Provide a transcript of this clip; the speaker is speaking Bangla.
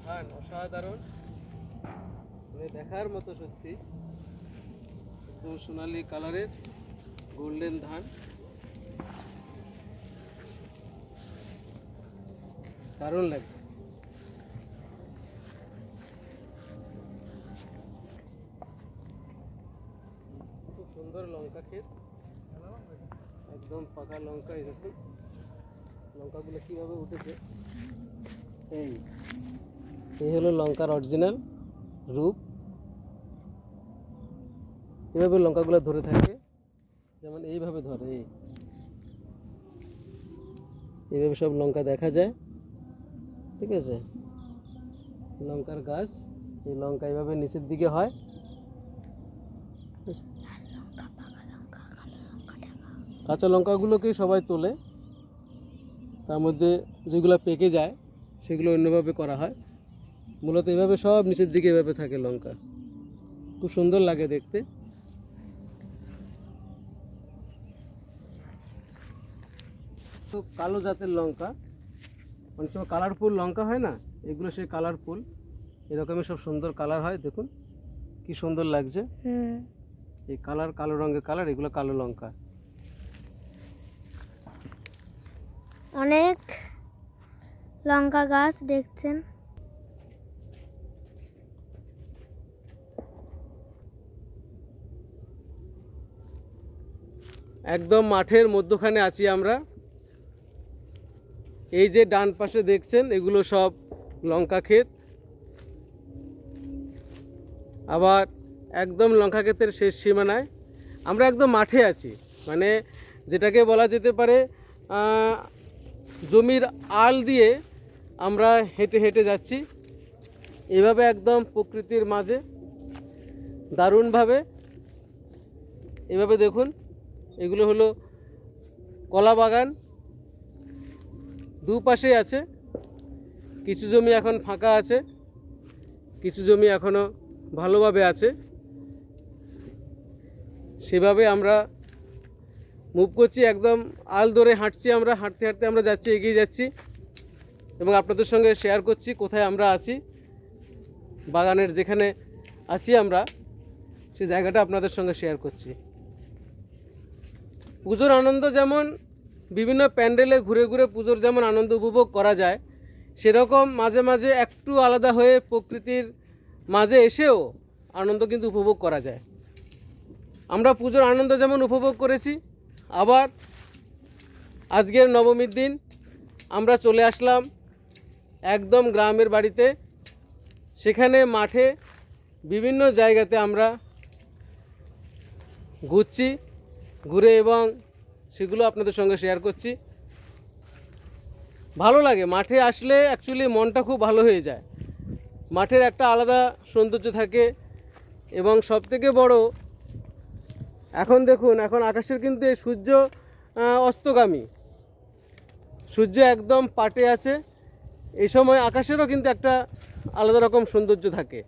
ধান অসাধারণ, মানে দেখার মতো সত্যি। একদম সোনালি কালারের গোল্ডেন ধান, দারুণ লাগছে। খুব সুন্দর লঙ্কা ক্ষেত, একদম পাকা লঙ্কা। এই দেখুন লঙ্কাগুলো কীভাবে উঠেছে। এই এই হলো লঙ্কার অরিজিনাল রূপ। এভাবে লঙ্কাগুলো ধরে থাকে, যেমন এইভাবে ধরে, এইভাবে সব লঙ্কা দেখা যায়। ঠিক আছে, লঙ্কার গাছ, এই লঙ্কা এইভাবে নিচের দিকে হয়। কাঁচা লঙ্কাগুলোকে সবাই তোলে, তার মধ্যে যেগুলো পেকে যায় সেগুলো অন্যভাবে করা হয়। মূলত এভাবে সব নিচের দিকে এভাবে থাকে লঙ্কা, খুব সুন্দর লাগে দেখতে। তো কালো জাতের লঙ্কা, অনেক সময় কালারফুল লঙ্কা হয় না, এগুলো সেই কালারফুল, এরকমই সব সুন্দর কালার হয়। দেখুন কি সুন্দর লাগছে। এই কালার, কালো রঙের কালার, এগুলো কালো লঙ্কা। অনেক লঙ্কা গাছ দেখছেন। একদম মাঠের মধ্যখানে আছি আমরা। এই যে ডান পাশে দেখছেন, এগুলো সব লঙ্কা ক্ষেত। আবার একদম লঙ্কা ক্ষেতের শেষ সীমানায় আমরা একদম মাঠে আছি, মানে যেটাকে বলা যেতে পারে জমির আল দিয়ে আমরা হেঁটে হেঁটে যাচ্ছি এভাবে একদম প্রকৃতির মাঝে দারুণভাবে। এভাবে দেখুন, এগুলো হলো কলা বাগান, দুপাশেই আছে। কিছু জমি এখন ফাঁকা আছে, কিছু জমি এখনও ভালোভাবে আছে। সেভাবে আমরা মুভ করছি, একদম আল ধরে হাঁটছি আমরা, হাঁটতে হাঁটতে আমরা যাচ্ছি, এগিয়ে যাচ্ছি এবং আপনাদের সঙ্গে শেয়ার করছি কোথায় আমরা আছি। বাগানের যেখানে আছি আমরা, সেই জায়গাটা আপনাদের সঙ্গে শেয়ার করছি। পুজোর আনন্দ যেমন বিভিন্ন প্যান্ডেলে ঘুরে ঘুরে পুজোর যেমন আনন্দ উপভোগ করা যায়, সেরকম মাঝে মাঝে একটু আলাদা হয়ে প্রকৃতির মাঝে এসেও আনন্দ কিন্তু উপভোগ করা যায়। আমরা পুজোর আনন্দ যেমন উপভোগ করেছি, আবার আজকের নবমীর দিন আমরা চলে আসলাম একদম গ্রামের বাড়িতে। সেখানে মাঠে বিভিন্ন জায়গাতে আমরা ঘুরছি, ঘুরে এবং সেগুলো আপনাদের সঙ্গে শেয়ার করছি। ভালো লাগে মাঠে আসলে, অ্যাকচুয়ালি মনটা খুব ভালো হয়ে যায়। মাঠের একটা আলাদা সৌন্দর্য থাকে এবং সবথেকে বড়, এখন দেখুন, এখন আকাশের কিন্তু সূর্য অস্তগামী, সূর্য একদম পাটে আছে। এই সময় আকাশেরও কিন্তু একটা আলাদা রকম সৌন্দর্য থাকে।